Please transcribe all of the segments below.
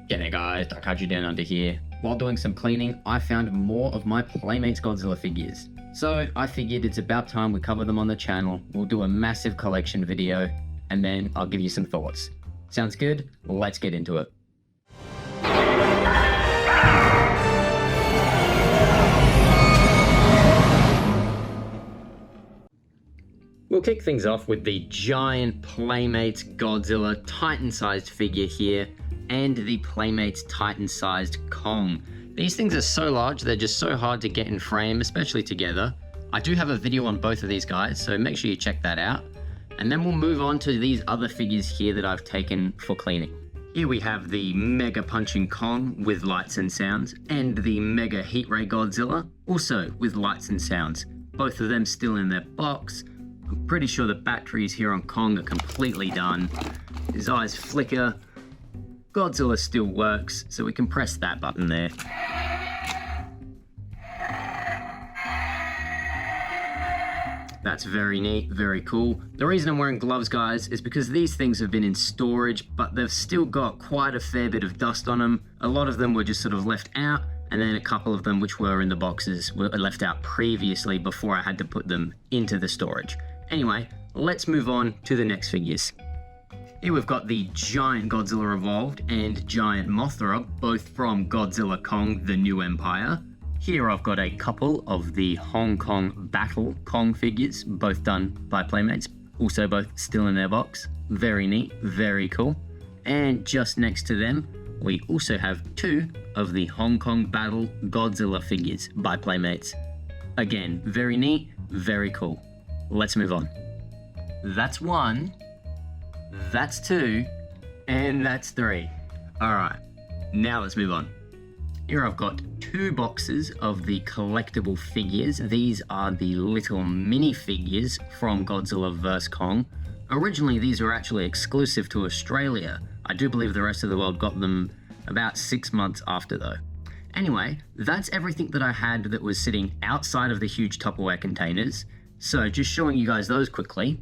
G'day guys, Daikaiju down under here. While doing some cleaning, I found more of my Playmates Godzilla figures. So I figured it's about time we cover them on the channel. We'll do a massive collection video, and then I'll give you some thoughts. Sounds good? Let's get into it. We'll kick things off with the giant Playmates Godzilla Titan-sized figure here, and the Playmates Titan-sized Kong. These things are so large, they're just so hard to get in frame, especially together. I do have a video on both of these guys, so make sure you check that out. And then we'll move on to these other figures here that I've taken for cleaning. Here we have the Mega Punching Kong with lights and sounds, and the Mega Heat Ray Godzilla, also with lights and sounds. Both of them still in their box. I'm pretty sure the batteries here on Kong are completely done. His eyes flicker. Godzilla still works, so we can press that button there. That's very neat, very cool. The reason I'm wearing gloves, guys, is because these things have been in storage, but they've still got quite a fair bit of dust on them. A lot of them were just sort of left out, and then a couple of them which were in the boxes were left out previously before I had to put them into the storage. Anyway, let's move on to the next figures. Here we've got the giant Godzilla Evolved and giant Mothra, both from Godzilla Kong: The New Empire. Here I've got a couple of the Hong Kong Battle Kong figures, both done by Playmates, also both still in their box. Very neat, very cool. And just next to them, we also have two of the Hong Kong Battle Godzilla figures by Playmates. Again, very neat, very cool. Let's move on. That's one. That's two, and that's three. Alright, now let's move on. Here I've got two boxes of the collectible figures. These are the little mini figures from Godzilla vs. Kong. Originally, these were actually exclusive to Australia. I do believe the rest of the world got them about 6 months after though. Anyway, that's everything that I had that was sitting outside of the huge Tupperware containers. So just showing you guys those quickly.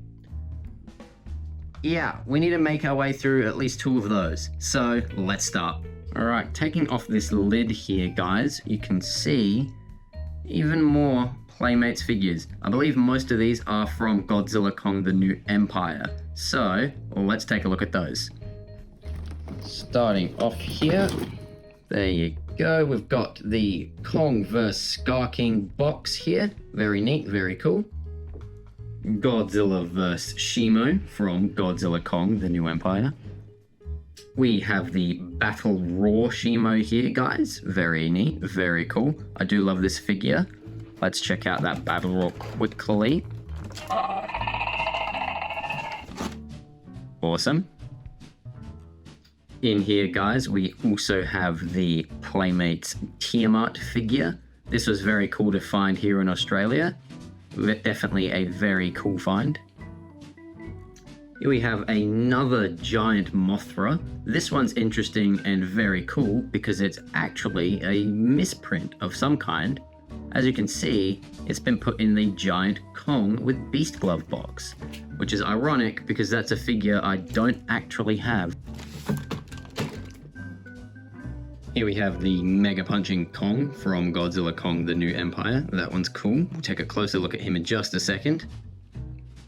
Yeah, we need to make our way through at least two of those. So let's start. All right, taking off this lid here, guys, you can see even more Playmates figures. I believe most of these are from Godzilla Kong: The New Empire. So let's take a look at those. Starting off here, there you go. We've got the Kong vs. Scar King box here. Very neat, very cool. Godzilla vs. Shimo from Godzilla Kong: The New Empire. We have the Battle Roar Shimo here, guys. Very neat, very cool. I do love this figure. Let's check out that Battle Roar quickly. Awesome. In here, guys, we also have the Playmates Tiamat figure. This was very cool to find here in Australia. Definitely a very cool find. Here we have another giant Mothra. This one's interesting and very cool because it's actually a misprint of some kind. As you can see, it's been put in the giant Kong with Beast Glove box, which is ironic because that's a figure I don't actually have. Here we have the Mega Punching Kong from Godzilla Kong: The New Empire. That one's cool. We'll take a closer look at him in just a second.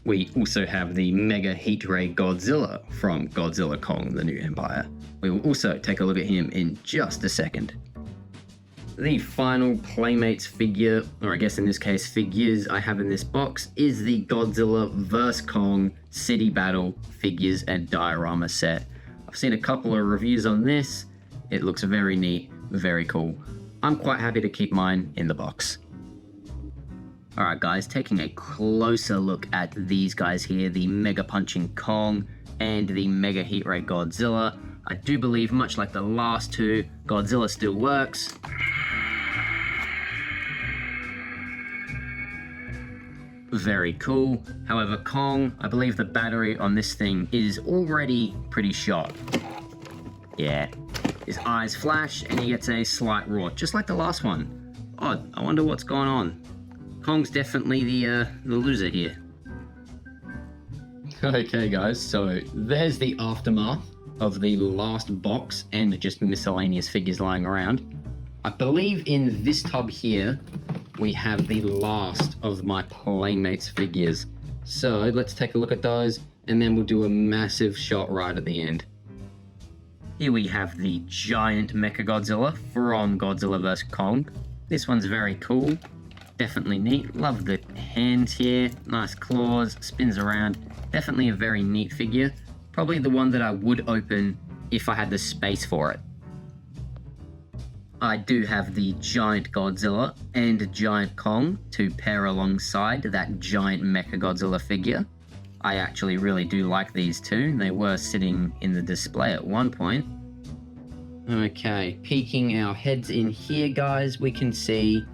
We also have the Mega Heat Ray Godzilla from Godzilla Kong: The New Empire. We will also take a look at him in just a second. The final Playmates figure, or I guess in this case figures I have in this box, is the Godzilla vs. Kong City Battle figures and diorama set. I've seen a couple of reviews on this. It looks very neat, very cool. I'm quite happy to keep mine in the box. Alright guys, taking a closer look at these guys here, the Mega Punching Kong and the Mega Heat Ray Godzilla. I do believe, much like the last two, Godzilla still works. Very cool. However, Kong, I believe the battery on this thing is already pretty shot. Yeah. His eyes flash and he gets a slight roar, just like the last one. Odd, I wonder what's going on. Kong's definitely the loser here. Okay guys, so there's the aftermath of the last box and just miscellaneous figures lying around. I believe in this tub here, we have the last of my Playmates figures. So let's take a look at those, and then we'll do a massive shot right at the end. Here we have the giant Mechagodzilla from Godzilla vs. Kong. This one's very cool, definitely neat. Love the hands here, nice claws, spins around. Definitely a very neat figure. Probably the one that I would open if I had the space for it. I do have the giant Godzilla and giant Kong to pair alongside that giant Mechagodzilla figure. I actually really do like these two. They were sitting in the display at one point. Okay, peeking our heads in here, guys, we can see,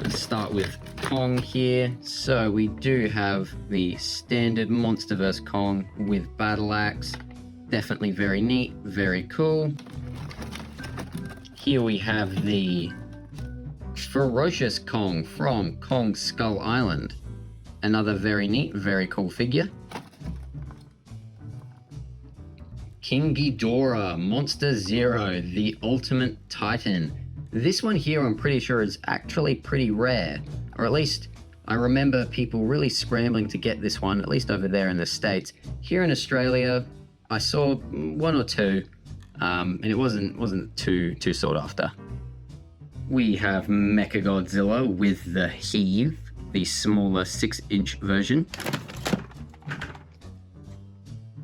let's start with Kong here. So we do have the standard MonsterVerse Kong with battle axe. Definitely very neat, very cool. Here we have the ferocious Kong from Kong Skull Island. Another very neat, very cool figure. King Ghidorah, Monster Zero, the Ultimate Titan. This one here I'm pretty sure is actually pretty rare, or at least I remember people really scrambling to get this one, at least over there in the States. Here in Australia, I saw one or two, and it wasn't too sought after. We have Mechagodzilla with the Heave, the smaller 6-inch version.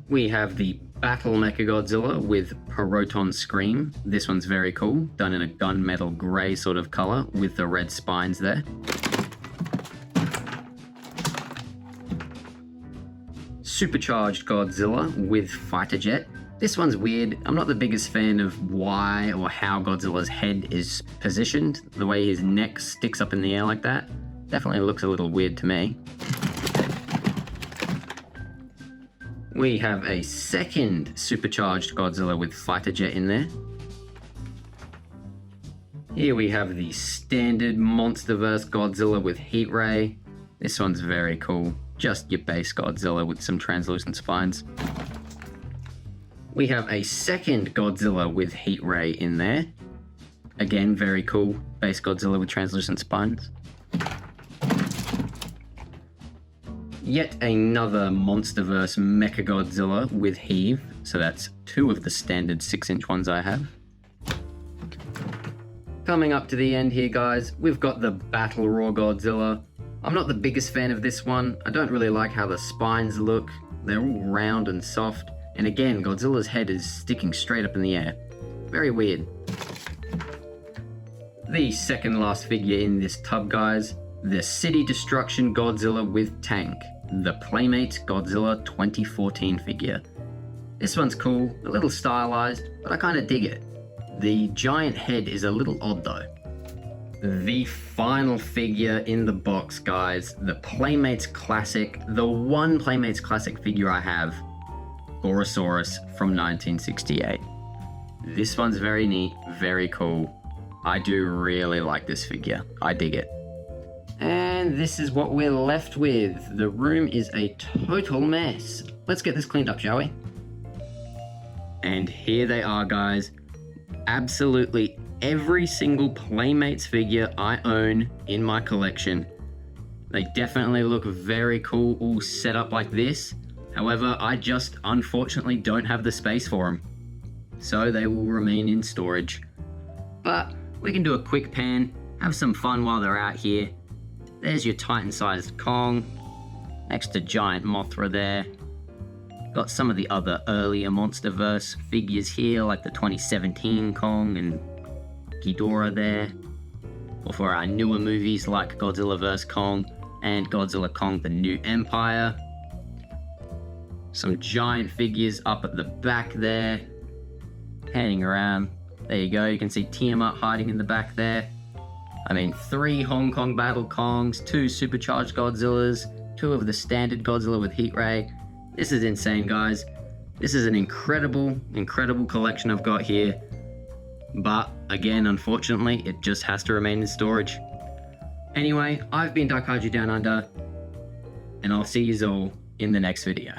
We have the Battle Mechagodzilla with Proton Scream. This one's very cool, done in a gunmetal grey sort of colour with the red spines there. Supercharged Godzilla with Fighter Jet. This one's weird. I'm not the biggest fan of why or how Godzilla's head is positioned. The way his neck sticks up in the air like that. Definitely looks a little weird to me. We have a second supercharged Godzilla with Fighter Jet in there. Here we have the standard MonsterVerse Godzilla with Heat Ray. This one's very cool. Just your base Godzilla with some translucent spines. We have a second Godzilla with Heat Ray in there. Again, very cool. Base Godzilla with translucent spines. Yet another MonsterVerse Mechagodzilla with Heave. So that's two of the standard 6-inch ones I have. Coming up to the end here, guys, we've got the Battle Roar Godzilla. I'm not the biggest fan of this one. I don't really like how the spines look. They're all round and soft. And again, Godzilla's head is sticking straight up in the air. Very weird. The second last figure in this tub, guys, the City Destruction Godzilla with Tank, the Playmates Godzilla 2014 figure. This one's cool, a little stylized, but I kind of dig it. The giant head is a little odd though. The final figure in the box, guys, the Playmates Classic, the one Playmates Classic figure I have, Gorosaurus from 1968. This one's very neat, very cool. I do really like this figure. I dig it. And this is what we're left with. The room is a total mess. Let's get this cleaned up, shall we? And here they are, guys. Absolutely every single Playmates figure I own in my collection. They definitely look very cool, all set up like this. However, I just unfortunately don't have the space for them. So they will remain in storage. But we can do a quick pan, have some fun while they're out here. There's your Titan-sized Kong, next to Giant Mothra there. Got some of the other earlier MonsterVerse figures here, like the 2017 Kong and Ghidorah there. Or for our newer movies like Godzilla vs. Kong and Godzilla Kong The New Empire. Some giant figures up at the back there, panning around. There you go, you can see Tiamat hiding in the back there. I mean, 3 Hong Kong Battle Kongs, 2 supercharged Godzillas, 2 of the standard Godzilla with Heat Ray. This is insane, guys. This is an incredible collection I've got here. But again, unfortunately, it just has to remain in storage. Anyway, I've been Daikaiju Down Under, and I'll see you all in the next video.